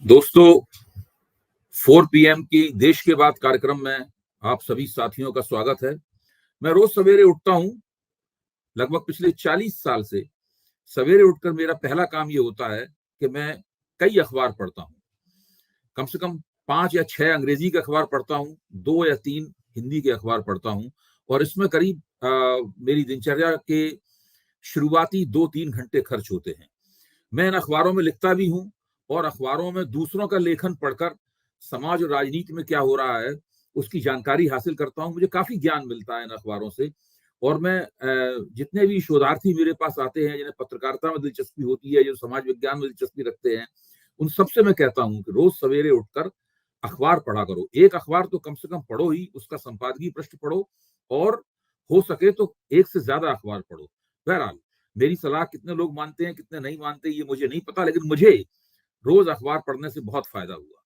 दोस्तों, 4 पीएम की देश के बाद कार्यक्रम में आप सभी साथियों का स्वागत है। मैं रोज सवेरे उठता हूं। लगभग पिछले 40 साल से सवेरे उठकर मेरा पहला काम ये होता है कि मैं कई अखबार पढ़ता हूं। कम से कम 5 या 6 अंग्रेजी के अखबार पढ़ता हूं, 2 या 3 हिंदी के अखबार पढ़ता हूं और इसमें करीब मेरी दिनचर्या के शुरुआती 2-3 घंटे खर्च होते हैं। मैं इन अखबारों में लिखता भी हूं और अखबारों में दूसरों का लेखन पढ़कर समाज और राजनीति में क्या हो रहा है उसकी जानकारी हासिल करता हूं। मुझे काफी ज्ञान मिलता है इन अखबारों से। और मैं जितने भी शोधार्थी मेरे पास आते हैं, जिन्हें पत्रकारिता में दिलचस्पी होती है, जो समाज विज्ञान में दिलचस्पी रखते हैं, उन सबसे मैं कहता हूं कि रोज सवेरे उठकर अखबार पढ़ा करो। एक अखबार तो कम से कम पढ़ो ही, उसका संपादकीय पृष्ठ पढ़ो और हो सके तो एक से ज्यादा अखबार पढ़ो। बहरहाल, मेरी सलाह कितने लोग मानते हैं कितने नहीं मानते ये मुझे नहीं पता, लेकिन मुझे रोज अखबार पढ़ने से बहुत फायदा हुआ।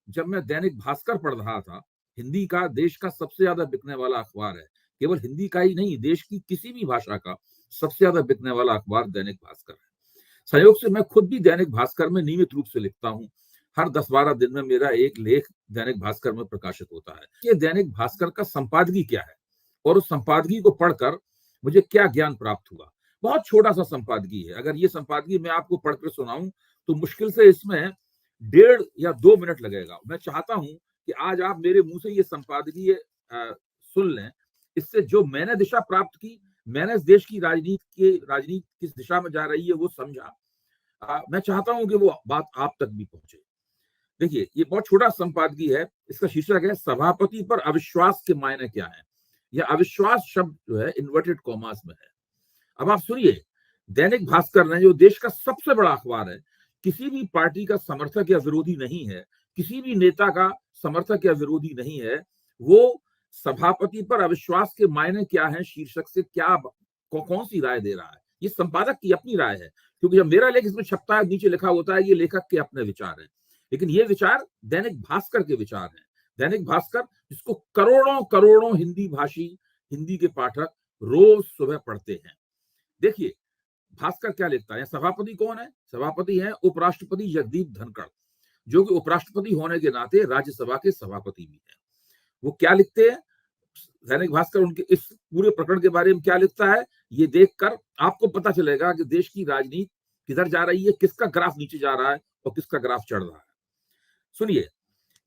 जब मैं दैनिक भास्कर पढ़ रहा था, हिंदी का देश का सबसे ज्यादा बिकने वाला अखबार है, केवल हिंदी का ही नहीं, देश की किसी भी भाषा का सबसे ज्यादा बिकने वाला अखबार दैनिक भास्कर है। संयोग से मैं खुद भी दैनिक भास्कर में नियमित रूप से लिखता हूँ। हर 10-12 दिन में मेरा एक लेख दैनिक भास्कर में प्रकाशित होता है। ये दैनिक भास्कर का संपादकीय क्या है और उस संपादकीय को पढ़कर मुझे क्या ज्ञान प्राप्त हुआ। बहुत छोटा सा संपादकीय है। अगर ये संपादकीय मैं आपको पढ़कर सुनाऊं तो मुश्किल से इसमें 1.5 या 2 मिनट लगेगा। मैं चाहता हूं कि आज आप मेरे मुंह से ये संपादकीय सुन लें। इससे जो मैंने दिशा प्राप्त की, मैंने इस देश की राजनीति किस दिशा में जा रही है वो समझा। मैं चाहता हूं कि वो बात आप तक भी पहुंचे। देखिए, ये बहुत छोटा संपादकीय है। इसका शीर्षक है सभापति पर अविश्वास के मायने क्या है। यह अविश्वास शब्द जो है इन्वर्टेड कॉमास में है। अब आप सुनिए, दैनिक भास्कर ने, जो देश का सबसे बड़ा अखबार है, किसी भी पार्टी का समर्थक या विरोधी नहीं है, किसी भी नेता का समर्थक या विरोधी नहीं है, वो सभापति पर अविश्वास के मायने क्या है शीर्षक से कौन सी राय दे रहा है। ये संपादक की अपनी राय है, क्योंकि जब मेरा लेख इसमें छपता है, नीचे लिखा होता है ये लेखक के अपने विचार हैं, लेकिन ये विचार दैनिक भास्कर के विचार हैं। दैनिक भास्कर, जिसको करोड़ों करोड़ों हिंदी भाषी, हिंदी के पाठक रोज सुबह पढ़ते हैं। देखिए, भास्कर क्या लिखता है। सभापति कौन है? सभापति है उपराष्ट्रपति जगदीप धनखड़, जो कि उपराष्ट्रपति होने के नाते राज्यसभा के सभापति भी है। वो क्या लिखते हैं, दैनिक भास्कर उनके इस पूरे प्रकरण के बारे में क्या लिखता है, ये देखकर आपको पता चलेगा कि देश की राजनीति किधर जा रही है, किसका ग्राफ नीचे जा रहा है और किसका ग्राफ चढ़ रहा है। सुनिए,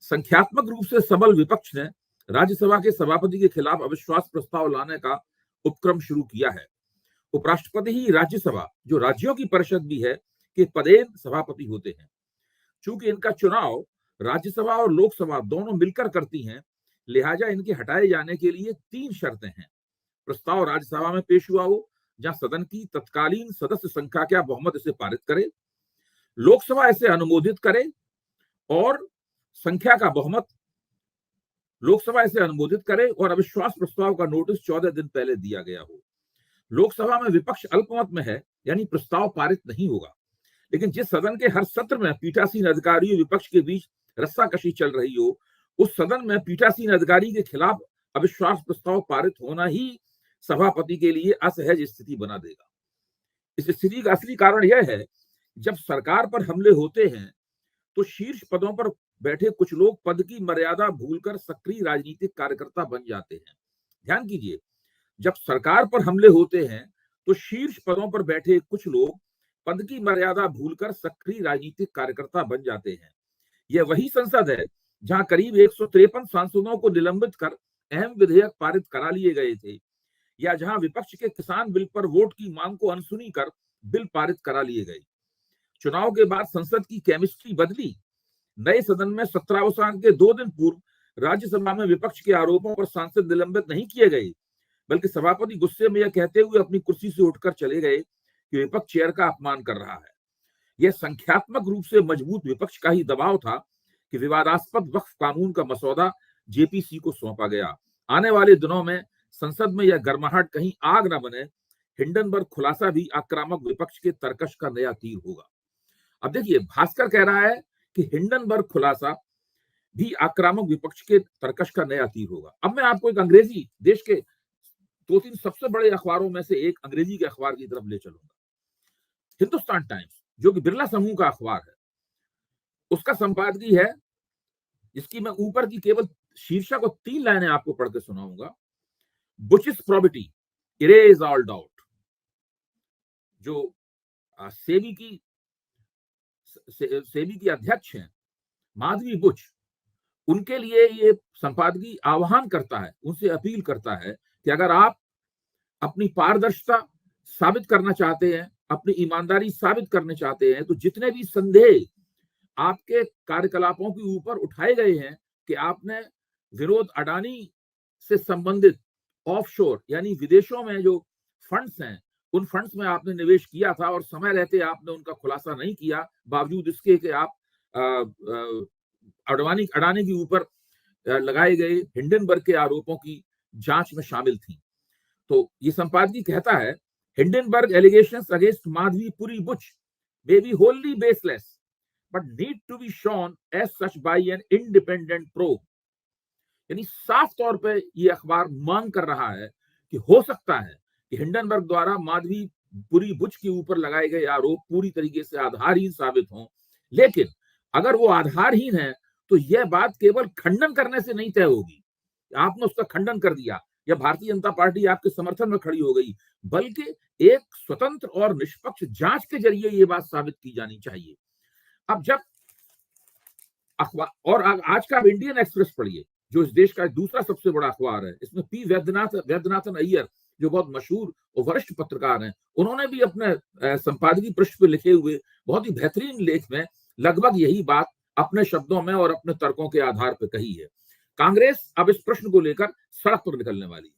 संख्यात्मक रूप से सबल विपक्ष ने राज्यसभा के सभापति के खिलाफ अविश्वास प्रस्ताव लाने का उपक्रम शुरू किया है। उपराष्ट्रपति ही राज्यसभा, जो राज्यों की परिषद भी है, के पदेन सभापति होते हैं। चूंकि इनका चुनाव राज्यसभा और लोकसभा दोनों मिलकर करती हैं, लिहाजा इनके हटाए जाने के लिए 3 शर्तें हैं। प्रस्ताव राज्यसभा में पेश हुआ हो, जहां सदन की तत्कालीन सदस्य संख्या का बहुमत इसे पारित करे, लोकसभा इसे अनुमोदित करे और संख्या का बहुमत लोकसभा इसे अनुमोदित करे और अविश्वास प्रस्ताव का नोटिस 14 दिन पहले दिया गया हो। लोकसभा में विपक्ष अल्पमत में है, यानी प्रस्ताव पारित नहीं होगा। लेकिन जिस सदन के हर सत्र में पीठासीन अधिकारी और विपक्ष के बीच रस्साकशी चल रही हो, उस सदन में पीठासीन अधिकारी के खिलाफ अविश्वास प्रस्ताव पारित होना ही सभापति के लिए असहज स्थिति बना देगा। इस स्थिति का असली कारण यह है, जब सरकार पर हमले होते हैं तो शीर्ष पदों पर बैठे कुछ लोग पद की मर्यादा भूलकर सक्रिय राजनीतिक कार्यकर्ता बन जाते हैं। ध्यान कीजिए, जब सरकार पर हमले होते हैं तो शीर्ष पदों पर बैठे कुछ लोग पद की मर्यादा भूलकर सक्रिय राजनीतिक कार्यकर्ता बन जाते हैं। यह वही संसद है जहां करीब 153 सांसदों को निलंबित कर अहम विधेयक पारित करा लिए गए थे, या जहां विपक्ष के किसान बिल पर वोट की मांग को अनसुनी कर बिल पारित करा लिए गए। चुनाव के बाद संसद की केमिस्ट्री बदली। नए सदन में सत्रावसान के 2 दिन पूर्व राज्यसभा में विपक्ष के आरोपों पर सांसद निलंबित नहीं किए गए, बल्कि सभापति गुस्से में यह कहते हुए अपनी कुर्सी से उठकर चले गए कि विपक्ष चेयर का अपमान कर रहा है। यह संख्यात्मक रूप से मजबूत विपक्ष का ही दबाव था कि विवादास्पद वक्फ कानून का मसौदा जेपीसी को सौंपा गया। आने वाले दिनों में संसद में यह गर्माहट कहीं आग न बने, हिंडनबर्ग खुलासा भी आक्रामक विपक्ष के तर्कश का नया तीर होगा। अब देखिए, भास्कर कह रहा है कि हिंडनबर्ग खुलासा भी आक्रामक विपक्ष के तर्कश का नया तीर होगा। अब मैं आपको एक अंग्रेजी, देश के 2-3 सबसे बड़े अखबारों में से एक अंग्रेजी के अखबार की तरफ ले चलूंगा। हिंदुस्तान टाइम्स, जो कि बिरला समूह का अखबार है, उसका संपादकीय है, जिसकी मैं ऊपर की केवल शीर्षक और 3 लाइनें आपको पढ़ के सुनाऊंगा। बुचिस प्रॉपर्टी इरेज ऑल डाउट। जो सेबी की अध्यक्ष हैं माधवी बुच, उनके लिए ये संपादकीय आह्वान करता है, उनसे अपील करता है कि अगर आप अपनी पारदर्शिता साबित करना चाहते हैं, अपनी ईमानदारी साबित करना चाहते हैं, तो जितने भी संदेह आपके कार्यकलापों के ऊपर उठाए गए हैं कि आपने विनोद अडानी से संबंधित ऑफशोर यानी विदेशों में जो फंड्स हैं, उन फंड्स में आपने निवेश किया था और समय रहते आपने उनका खुलासा नहीं किया, बावजूद इसके कि आप अडानी के ऊपर लगाए गए हिंडनबर्ग के आरोपों की जांच में शामिल थी। तो ये संपादकीय कहता है, Hindenburg allegations against Madhabi Puri Buch may be wholly baseless but need to be shown as such by an independent probe। यानी साफ तौर पे ये अखबार मांग कर रहा है कि हो सकता है कि हिंडनबर्ग द्वारा माधवी पुरी बुच के ऊपर लगाए गए आरोप पूरी तरीके से आधारहीन साबित हों, लेकिन अगर वो आधारहीन है तो यह बात केवल खंडन करने से नहीं तय होगी, आपने उसका खंडन कर दिया या भारतीय जनता पार्टी आपके समर्थन में खड़ी हो गई, बल्कि एक स्वतंत्र और निष्पक्ष जांच के जरिए ये बात साबित की जानी चाहिए। अब जब अखबार और आज का इंडियन एक्सप्रेस पढ़िए, जो इस देश का दूसरा सबसे बड़ा अखबार है, इसमें पी वैद्यनाथन अय्यर जो बहुत मशहूर और वरिष्ठ पत्रकार हैं, उन्होंने भी अपने संपादकीय पृष्ठ पे लिखे हुए बहुत ही बेहतरीन लेख में लगभग यही बात अपने शब्दों में और अपने तर्कों के आधार पर कही है। कांग्रेस अब इस प्रश्न को लेकर सड़क पर निकलने वाली है।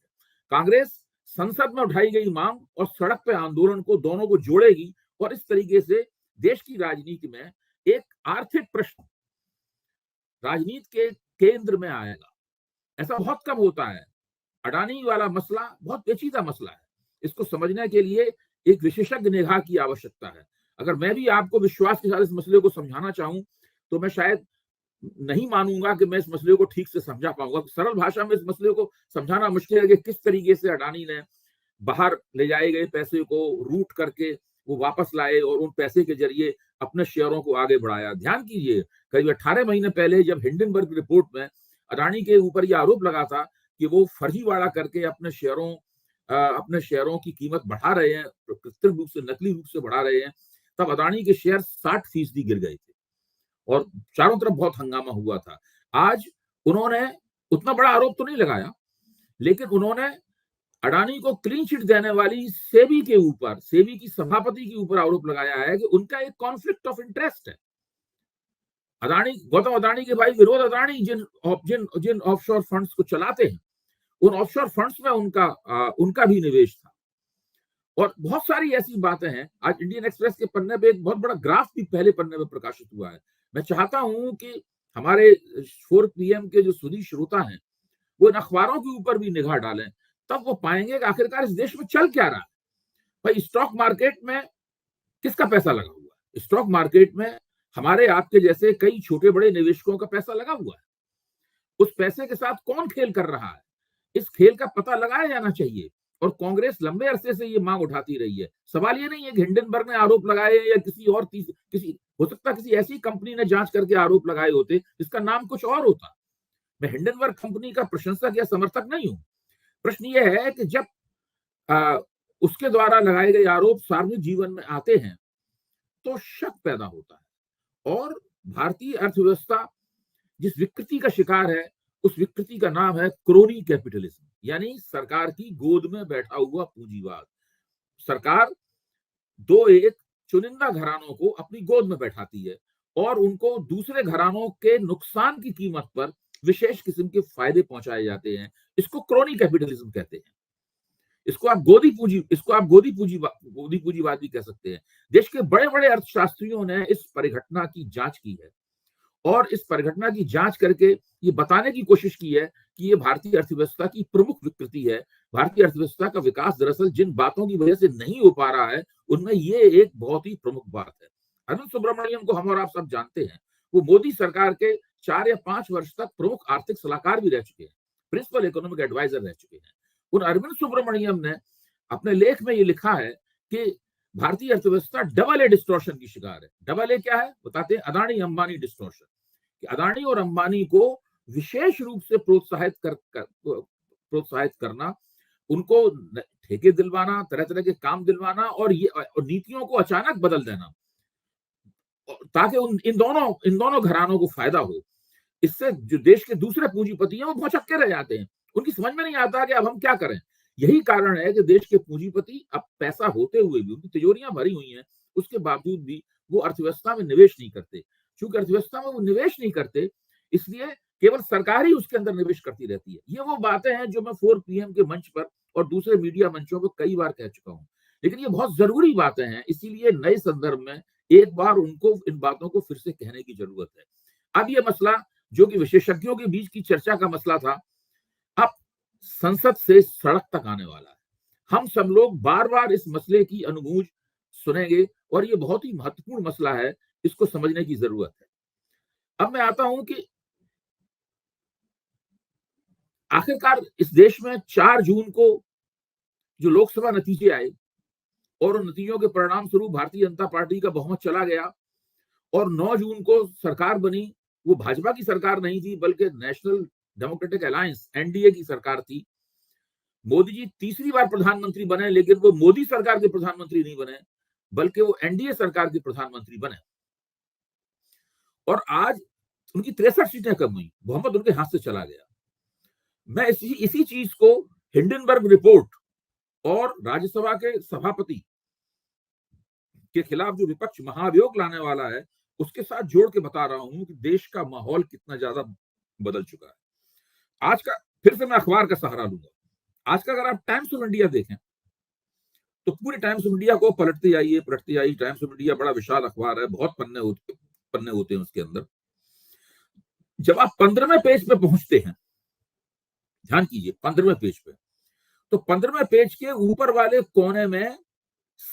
कांग्रेस संसद में उठाई गई मांग और सड़क पे आंदोलन को दोनों को जोड़ेगी और इस तरीके से देश की राजनीति में एक आर्थिक प्रश्न राजनीति के केंद्र में आएगा। ऐसा बहुत कम होता है। अडानी वाला मसला बहुत पेचीदा मसला है, इसको समझने के लिए एक विशेषज्ञ निगाह की आवश्यकता है। अगर मैं भी आपको विश्वास के साथ इस मसले को समझाना चाहूं तो मैं शायद नहीं मानूंगा कि मैं इस मसले को ठीक से समझा पाऊंगा। सरल भाषा में इस मसले को समझाना मुश्किल है कि किस तरीके से अडानी ने बाहर ले जाए गए पैसे को रूट करके वो वापस लाए और उन पैसे के जरिए अपने शेयरों को आगे बढ़ाया। ध्यान कीजिए, करीब 18 महीने पहले जब हिंडनबर्ग रिपोर्ट में अडानी के ऊपर यह आरोप लगा था कि वो फर्जीवाड़ा करके अपने शेयरों की कीमत बढ़ा रहे हैं, कृत्रिम रूप से, नकली रूप से बढ़ा रहे हैं, तब अडानी के शेयर 60% गिर गए थे और चारों तरफ बहुत हंगामा हुआ था। आज उन्होंने उतना बड़ा आरोप तो नहीं लगाया, लेकिन उन्होंने अडानी को क्लीन चिट देने वाली सेबी की सभापति के ऊपर आरोप लगाया है कि उनका एक कॉन्फ्लिक्ट ऑफ इंटरेस्ट है। गौतम अडानी के भाई विनोद अडानी जिन ऑफशोर फंड्स को चलाते हैं, उन ऑफशोर फंड्स में उनका भी निवेश था और बहुत सारी ऐसी बातें हैं। आज इंडियन एक्सप्रेस के पन्ने पे एक बहुत बड़ा ग्राफ भी पहले पन्ने में प्रकाशित हुआ है। मैं चाहता हूं कि हमारे 4 PM के जो सुधी श्रोता हैं वो इन अखबारों के ऊपर भी निगाह डालें, तब वो पाएंगे कि आखिरकार इस देश में चल क्या रहा है। भाई, स्टॉक मार्केट में किसका पैसा लगा हुआ है? स्टॉक मार्केट में हमारे आपके जैसे कई छोटे बड़े निवेशकों का पैसा लगा हुआ है। उस पैसे के साथ कौन खेल कर रहा है, इस खेल का पता लगाया जाना चाहिए और कांग्रेस लंबे अरसे से ये मांग उठाती रही है। सवाल ये नहीं है कि हिंडनबर्ग ने आरोप लगाए या हो सकता है किसी ऐसी कंपनी ने जांच करके आरोप लगाए होते जिसका नाम कुछ और होता। मैं हिंडनबर्ग कंपनी का प्रशंसक या समर्थक नहीं हूं। प्रश्न यह है कि जब उसके द्वारा लगाए गए आरोप सार्वजनिक जीवन में आते हैं तो शक पैदा होता है और भारतीय अर्थव्यवस्था जिस विकृति का शिकार है, उस विकृति का नाम है क्रोनी कैपिटलिज्म, यानी सरकार की गोद में बैठा हुआ पूंजीवाद। सरकार दो एक चुनिंदा घरानों को अपनी गोद में बैठाती है और उनको दूसरे घरानों के नुकसान की कीमत पर विशेष किस्म के फायदे पहुंचाए जाते हैं। इसको क्रोनी कैपिटलिज्म कहते हैं। इसको आप गोदी पूंजीवाद भी कह सकते हैं। देश के बड़े बड़े अर्थशास्त्रियों ने इस परिघटना की जांच की है और इस परिघटना की जांच करके ये बताने की कोशिश की है कि ये भारतीय अर्थव्यवस्था की प्रमुख विकृति है। भारतीय अर्थव्यवस्था का विकास दरअसल जिन बातों की वजह से नहीं हो पा रहा है, उनमें ये एक बहुत ही प्रमुख बात है। अरविंद सुब्रमण्यम को हम और आप सब जानते हैं। वो मोदी सरकार के 4 या 5 वर्ष तक प्रमुख आर्थिक सलाहकार भी रह चुके हैं, प्रिंसिपल इकोनॉमिक एडवाइजर रह चुके हैं। उन अरविंद सुब्रमण्यम ने अपने लेख में ये लिखा है कि भारतीय अर्थव्यवस्था डबल ए डिस्टॉर्शन की शिकार है। डबल ए क्या है बताते हैं, अदानी अंबानी डिस्टॉर्शन, कि अदानी और अंबानी को विशेष रूप से प्रोत्साहित करना, उनको ठेके दिलवाना, तरह तरह के काम दिलवाना, और ये और नीतियों को अचानक बदल देना, ताकि इन दोनों घरानों को फायदा हो। इससे जो देश के दूसरे पूंजीपति हैं वो भौचक्के रह जाते हैं, उनकी समझ में नहीं आता कि अब हम क्या करें। यही कारण है कि देश के पूंजीपति अब पैसा होते हुए भी, उनकी तिजोरियां भरी हुई हैं, उसके बावजूद भी वो अर्थव्यवस्था में निवेश नहीं करते। चूंकि अर्थव्यवस्था में वो निवेश नहीं करते, इसलिए केवल सरकार ही उसके अंदर निवेश करती रहती है। ये वो बातें हैं जो मैं 4PM के मंच पर और दूसरे मीडिया मंचों पर कई बार कह चुका हूं, लेकिन ये बहुत जरूरी बातें हैं, इसीलिए नए संदर्भ में एक बार उनको इन बातों को फिर से कहने की जरूरत है। अब ये मसला जो कि विशेषज्ञों के बीच की चर्चा का मसला था, अब संसद से सड़क तक आने वाला है। हम सब लोग बार बार इस मसले की अनुगूंज सुनेंगे और ये बहुत ही महत्वपूर्ण मसला है, इसको समझने की जरूरत है। अब मैं आता हूं कि आखिरकार इस देश में 4 जून को जो लोकसभा नतीजे आए और उन नतीजों के परिणाम स्वरूप भारतीय जनता पार्टी का बहुमत चला गया और 9 जून को सरकार बनी। वो भाजपा की सरकार नहीं थी, बल्कि नेशनल डेमोक्रेटिक अलायंस एनडीए की सरकार थी। मोदी जी तीसरी बार प्रधानमंत्री बने, लेकिन वो मोदी सरकार के प्रधानमंत्री नहीं बने, बल्कि वो एनडीए सरकार के प्रधानमंत्री बने। और आज उनकी 63 सीटें कम हुई, बहुमत उनके हाथ से चला गया। मैं इसी चीज को हिंडनबर्ग रिपोर्ट और राज्यसभा के सभापति के खिलाफ जो विपक्ष महाभियोग लाने वाला है, उसके साथ जोड़ के बता रहा हूं कि देश का माहौल कितना ज्यादा बदल चुका है। आज का, फिर से मैं अखबार का सहारा लूंगा, आज का अगर आप टाइम्स ऑफ इंडिया देखें तो पूरे टाइम्स ऑफ इंडिया को पलटते जाइए। टाइम्स ऑफ इंडिया बड़ा विशाल अखबार है, बहुत पन्ने होते हैं उसके अंदर। जब आप 15वें पेज पे पहुंचते हैं, ध्यान कीजिए 15वें पेज पे, तो 15वें पेज के ऊपर वाले कोने में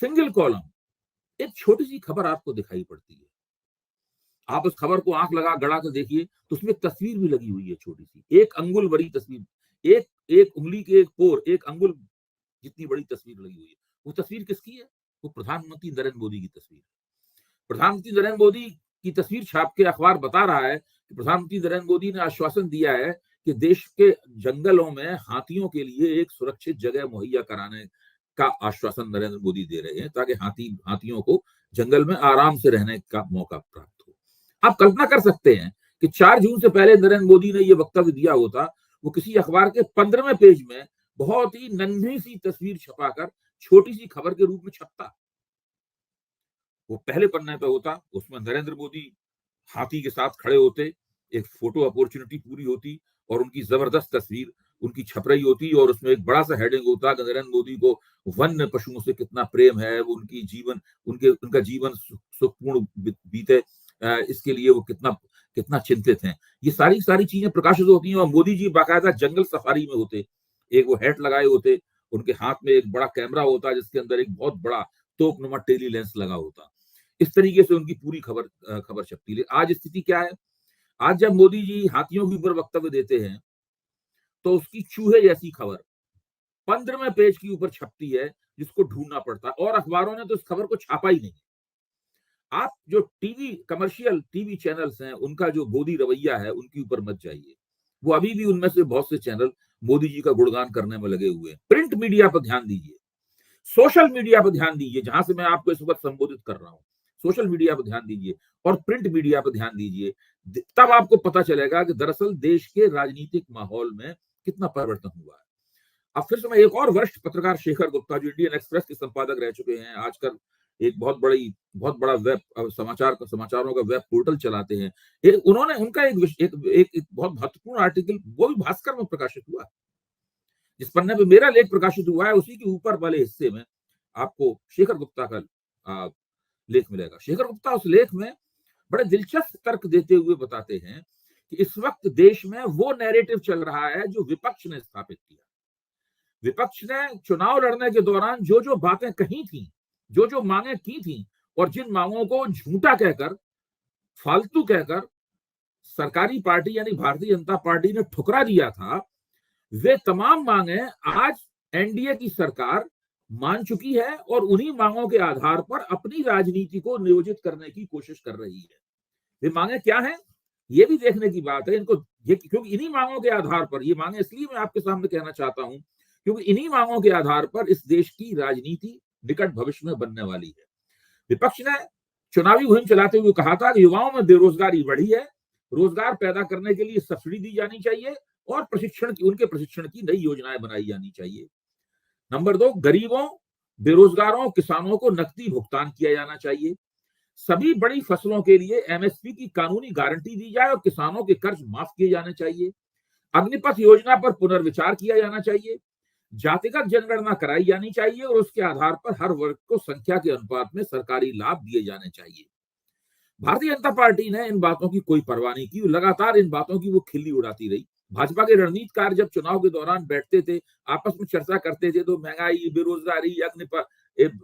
सिंगल कॉलम एक छोटी सी खबर आपको दिखाई पड़ती है। आप उस खबर को आंख लगा गड़ा कर देखिए तो उसमें तस्वीर भी लगी हुई है, छोटी सी, 1 अंगुल बड़ी तस्वीर, एक उंगली के एक पोर, 1 अंगुल जितनी बड़ी तस्वीर लगी हुई है। वो तस्वीर किसकी है? वो प्रधानमंत्री नरेंद्र मोदी की तस्वीर है। प्रधानमंत्री नरेंद्र मोदी की तस्वीर छाप के अखबार बता रहा है कि प्रधानमंत्री नरेंद्र मोदी ने आश्वासन दिया है कि देश के जंगलों में हाथियों के लिए एक सुरक्षित जगह मुहैया कराने का आश्वासन नरेंद्र मोदी दे रहे हैं, ताकि हाथियों को जंगल में आराम से रहने का मौका प्राप्त हो। आप कल्पना कर सकते हैं कि 4 जून से पहले नरेंद्र मोदी ने यह वक्तव्य दिया होता, वो किसी अखबार के 15वें पेज में बहुत ही नन्ही सी तस्वीर छपाकर छोटी सी खबर के रूप में छपता। वो पहले पन्ने पे होता, उसमें नरेंद्र मोदी हाथी के साथ खड़े होते, एक फोटो अपॉर्चुनिटी पूरी होती और उनकी जबरदस्त तस्वीर उनकी छप रही होती, और उसमें एक बड़ा सा हेडिंग होता कि नरेंद्र मोदी को वन्य पशुओं से कितना प्रेम है, उनका जीवन सुखपूर्ण बीते, इसके लिए वो कितना चिंतित हैं। ये सारी चीजें प्रकाशित होती हैं और मोदी जी बाकायदा जंगल सफारी में होते, एक वो हैट लगाए होते, उनके हाथ में एक बड़ा कैमरा होता जिसके अंदर एक बहुत बड़ा तोपनुमा टेली लेंस लगा होता। इस तरीके से उनकी पूरी खबर छपती है। आज स्थिति क्या है? आज जब मोदी जी हाथियों के ऊपर वक्तव्य देते हैं तो उसकी चूहे जैसी खबर 15वें पेज के ऊपर छपती है, जिसको ढूंढना पड़ता है, और अखबारों ने तो इस खबर को छापा ही नहीं। आप जो कमर्शियल टीवी चैनल्स हैं, उनका जो गोदी रवैया है, उनके ऊपर मत जाइए। वो अभी भी उनमें से बहुत से चैनल मोदी जी का गुणगान करने में लगे हुए हैं। प्रिंट मीडिया पर ध्यान दीजिए, सोशल मीडिया पर ध्यान दीजिए, जहां से मैं आपको इस वक्त संबोधित कर रहा हूं। सोशल मीडिया पर ध्यान दीजिए और प्रिंट मीडिया पर ध्यान दीजिए, तब आपको पता चलेगा कि दरअसल देश के राजनीतिक माहौल में कितना परिवर्तन हुआ है। अब फिर से मैं एक और वरिष्ठ पत्रकार शेखर गुप्ता, जो इंडियन एक्सप्रेस के संपादक रह चुके हैं, आजकल एक बहुत बड़ा वेब समाचारों का वेब पोर्टल चलाते हैं, उनका एक बहुत महत्वपूर्ण आर्टिकल वो भी भास्कर में प्रकाशित हुआ। जिस पन्ने पे मेरा लेख प्रकाशित हुआ है, उसी के ऊपर वाले हिस्से में आपको शेखर गुप्ता का लेख मिलेगा। शेखर गुप्ता उस लेख में बड़े दिलचस्प तर्क देते हुए बताते हैं कि इस वक्त देश में वो नैरेटिव चल रहा है जो विपक्ष ने स्थापित किया। विपक्ष ने चुनाव लड़ने के दौरान जो बातें कही थी, जो मांगे की थी, और जिन मांगों को झूठा कहकर, फालतू कहकर सरकारी पार्टी यानी भारतीय जनता पार्टी ने ठुकरा दिया था, वे तमाम मांगे आज एनडीए की सरकार मान चुकी है और उन्हीं मांगों के आधार पर अपनी राजनीति को नियोजित करने की कोशिश कर रही है। ये मांगे क्या है, ये भी देखने की बात है इनको, ये क्योंकि इन्हीं मांगों के आधार पर, ये मांगे इसलिए मैं आपके सामने कहना चाहता हूं क्योंकि इन्हीं मांगों के आधार पर इस देश की राजनीति निकट भविष्य में बनने वाली है। विपक्ष ने चुनावी मुहिम चलाते हुए कहा था कि युवाओं में बेरोजगारी बढ़ी है, रोजगार पैदा करने के लिए सब्सिडी दी जानी चाहिए और उनके प्रशिक्षण की नई योजनाएं बनाई जानी चाहिए। नंबर 2, गरीबों, बेरोजगारों, किसानों को नकदी भुगतान किया जाना चाहिए। सभी बड़ी फसलों के लिए एमएसपी की कानूनी गारंटी दी जाए और किसानों के कर्ज माफ किए जाने चाहिए। अग्निपथ योजना पर पुनर्विचार किया जाना चाहिए। जातिगत जनगणना कराई जानी चाहिए और उसके आधार पर हर वर्ग को संख्या के अनुपात में सरकारी लाभ दिए जाने चाहिए। भारतीय जनता पार्टी ने इन बातों की कोई परवाह नहीं की, लगातार इन बातों की वो खिल्ली उड़ाती रही। भाजपा के रणनीतिकार जब चुनाव के दौरान बैठते थे, आपस में चर्चा करते थे, तो महंगाई, बेरोजगारी,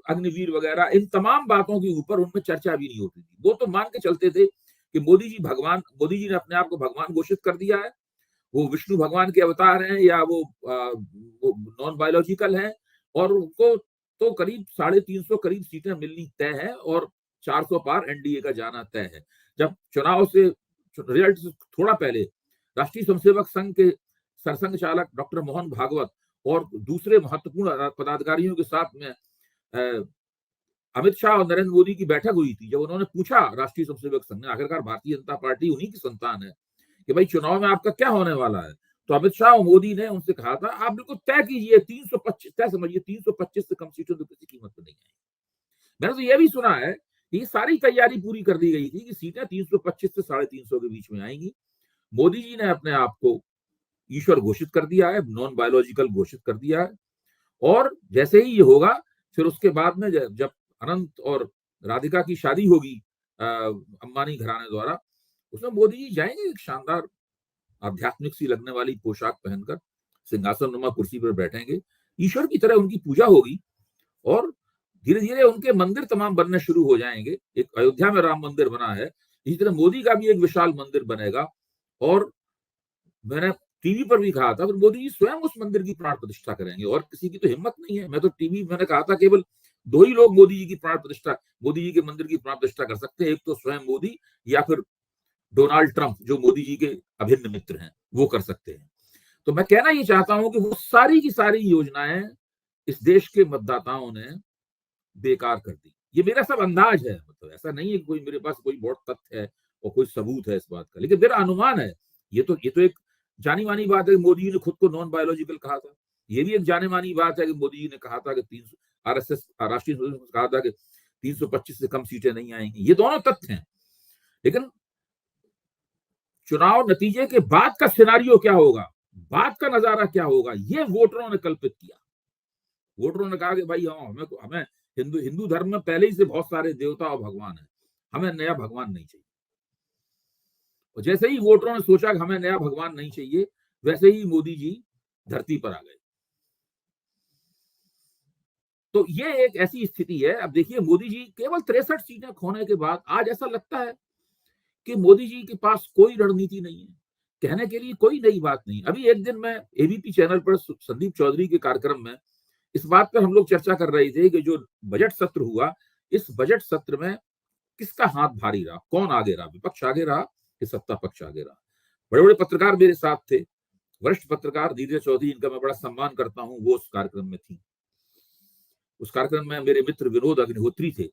अग्निवीर वगैरह इन तमाम बातों के ऊपर उनमें चर्चा भी नहीं होती थी। वो तो मान के चलते थे कि मोदी जी ने अपने आप को भगवान घोषित कर दिया है, वो विष्णु भगवान के अवतार हैं या वो नॉन बायोलॉजिकल हैं, और उनको तो करीब 350 करीब सीटें मिलनी तय है और 400 पार एनडीए का जाना तय है। जब चुनाव से रिजल्ट से थोड़ा पहले राष्ट्रीय स्वयंसेवक संघ के सरसंघ चालक डॉक्टर मोहन भागवत और दूसरे महत्वपूर्ण पदाधिकारियों के साथ में अमित शाह और नरेंद्र मोदी की बैठक हुई थी, जब उन्होंने पूछा राष्ट्रीय स्वयंसेवक संघ ने, आखिरकार भारतीय जनता पार्टी उन्हीं की संतान है, कि भाई चुनाव में आपका क्या होने वाला है, तो अमित शाह और मोदी ने उनसे कहा था आप बिल्कुल तय कीजिए, 325 तय समझिए, 325 से कम सीटों तो किसी कीमत पर नहीं आएगी। मैंने तो यह भी सुना है कि सारी तैयारी पूरी कर दी गई थी कि सीटें 325 से 350 के बीच में आएंगी। मोदी जी ने अपने आप को ईश्वर घोषित कर दिया है, नॉन बायोलॉजिकल घोषित कर दिया है, और जैसे ही ये होगा फिर उसके बाद में जब अनंत और राधिका की शादी होगी अंबानी घराने द्वारा, उसमें मोदी जी जाएंगे एक शानदार आध्यात्मिक सी लगने वाली पोशाक पहनकर, सिंहासन नुमा कुर्सी पर बैठेंगे, ईश्वर की तरह उनकी पूजा होगी और धीरे धीरे उनके मंदिर तमाम बनने शुरू हो जाएंगे। एक अयोध्या में राम मंदिर बना है, इसी तरह मोदी का भी एक विशाल मंदिर बनेगा, और मैंने टीवी पर भी कहा था फिर मोदी जी स्वयं उस मंदिर की प्राण प्रतिष्ठा करेंगे, और किसी की तो हिम्मत नहीं है। मैं तो टीवी मैंने कहा था केवल 2 ही लोग मोदी जी की प्राण प्रतिष्ठा, मोदी जी के मंदिर की प्राण प्रतिष्ठा कर सकते हैं, एक तो स्वयं मोदी या फिर डोनाल्ड ट्रंप जो मोदी जी के अभिन्न मित्र हैं, वो कर सकते हैं। तो मैं कहना ये चाहता हूं कि वो सारी की सारी योजनाएं इस देश के मतदाताओं ने बेकार कर दी। ये मेरा सब अंदाज है, मतलब ऐसा नहीं है कि कोई मेरे पास कोई बहुत तथ्य है और कोई सबूत है इस बात का, लेकिन मेरा अनुमान है। ये तो एक जानी मानी बात है कि मोदी जी ने खुद को नॉन बायोलॉजिकल कहा था। ये भी एक जाने मानी बात है कि मोदी जी ने कहा था कि 300 आरएसएस राष्ट्रीय कहा था कि 325 से कम सीटें नहीं आएंगी। ये दोनों तथ्य हैं, लेकिन चुनाव नतीजे के बाद का सिनारियो क्या होगा, बाद का नजारा क्या होगा, ये वोटरों ने कल्पित किया। वोटरों ने कहा कि भाई हमें हिंदू धर्म में पहले ही से बहुत सारे देवता और भगवान हैं, हमें नया भगवान नहीं चाहिए। और जैसे ही वोटरों ने सोचा कि हमें नया भगवान नहीं चाहिए, वैसे ही मोदी जी धरती पर आ गए। तो ये एक ऐसी स्थिति है। अब देखिए, मोदी जी केवल 63 सीटें खोने के बाद आज ऐसा लगता है कि मोदी जी के पास कोई रणनीति नहीं है, कहने के लिए कोई नई बात नहीं। अभी एक दिन मैं एबीपी चैनल पर संदीप चौधरी के कार्यक्रम में इस बात पर हम लोग चर्चा कर रहे थे कि जो बजट सत्र हुआ, इस बजट सत्र में किसका हाथ भारी रहा, कौन आगे रहा, विपक्ष आगे रहा कि सत्ता पक्ष आगे रहा। बड़े बड़े पत्रकार मेरे साथ थे, वरिष्ठ पत्रकार नीरजा चौधरी, इनका मैं बड़ा सम्मान करता हूं, वो उस कार्यक्रम में थी। उस कार्यक्रम में मेरे मित्र विनोद अग्निहोत्री थे,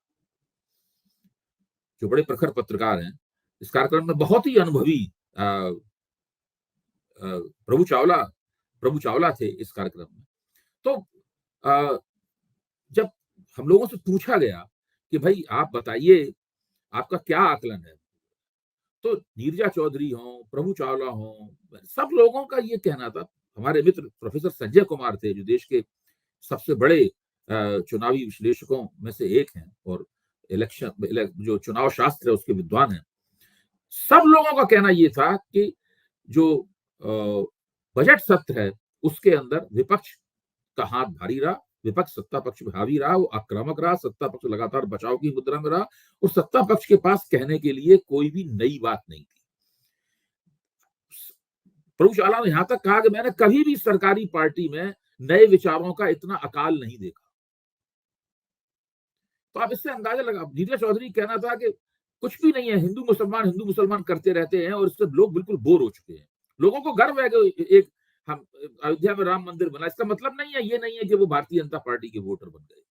जो बड़े प्रखर पत्रकार हैं। इस कार्यक्रम में बहुत ही अनुभवी प्रभु चावला थे इस कार्यक्रम में। तो जब हम लोगों से पूछा गया कि भाई आप बताइए आपका क्या आकलन है, तो नीरजा चौधरी हो, प्रभु चावला हो, सब लोगों का ये कहना था। हमारे मित्र प्रोफेसर संजय कुमार थे, जो देश के सबसे बड़े चुनावी विश्लेषकों में से एक हैं और जो चुनाव शास्त्र है उसके विद्वान हैं। सब लोगों का कहना यह था कि जो बजट सत्र है उसके अंदर विपक्ष का हाथ भारी रहा, विपक्ष सत्ता पक्ष में हावी रहा, वो आक्रामक रहा, सत्ता पक्ष लगातार बचाव की मुद्रा में रहा, और सत्ता पक्ष के पास कहने के लिए कोई भी नई बात नहीं थी। प्रभु चावला ने यहां तक कहा कि मैंने कभी भी सरकारी पार्टी में नए विचारों का इतना अकाल नहीं देखा। तो आप इससे अंदाजा लगा, नीरजा चौधरी कहना था कि कुछ भी नहीं है, हिंदू मुसलमान करते रहते हैं और इससे लोग बिल्कुल बोर हो चुके हैं। लोगों को गर्व है कि एक हम अयोध्या में राम मंदिर बना, इसका मतलब नहीं है, ये नहीं है कि वो भारतीय जनता पार्टी के वोटर बन गए।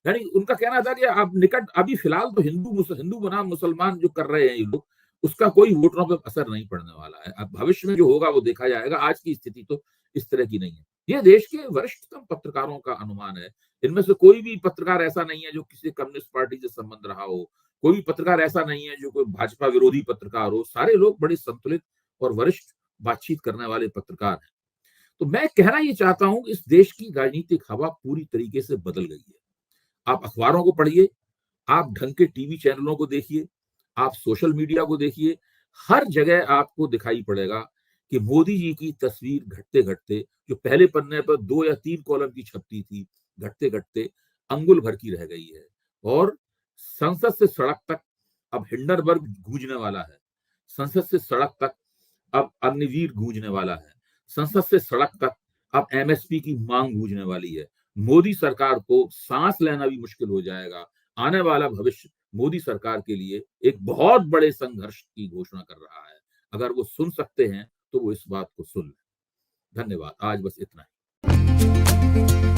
यानी उनका कहना था कि आप निकट अभी फिलहाल तो हिंदू बनाम मुसलमान जो कर रहे हैं ये लोग, उसका कोई वोटरों पर असर नहीं पड़ने वाला है। अब भविष्य में जो होगा वो देखा जाएगा, आज की स्थिति तो इस तरह की नहीं है। ये देश के वरिष्ठतम पत्रकारों का अनुमान है। इनमें से कोई भी पत्रकार ऐसा नहीं है जो किसी कम्युनिस्ट पार्टी से संबंध रहा हो, कोई भी पत्रकार ऐसा नहीं है जो कोई भाजपा विरोधी पत्रकार हो। सारे लोग बड़े संतुलित और वरिष्ठ बातचीत करने वाले पत्रकार हैं। तो मैं कहना ये चाहता हूं, इस देश की राजनीतिक हवा पूरी तरीके से बदल गई है। आप अखबारों को पढ़िए, आप ढंग के टीवी चैनलों को देखिए, आप सोशल मीडिया को देखिए, हर जगह आपको दिखाई पड़ेगा कि मोदी जी की तस्वीर घटते घटते, जो पहले पन्ने पर 2 या 3 कॉलम की छपती थी, घटते घटते अंगुल भर की रह गई है। और संसद से सड़क तक अब हिंडनबर्ग गूंजने वाला है। संसद से सड़क तक अब अग्निवीर गूंजने वाला है। संसद से सड़क तक अब एमएसपी की मांग गूंजने वाली है। मोदी सरकार को सांस लेना भी मुश्किल हो जाएगा। आने वाला भविष्य मोदी सरकार के लिए एक बहुत बड़े संघर्ष की घोषणा कर रहा है। अगर वो सुन सकते हैं तो वो इस बात को सुन लें। धन्यवाद। आज बस इतना ही।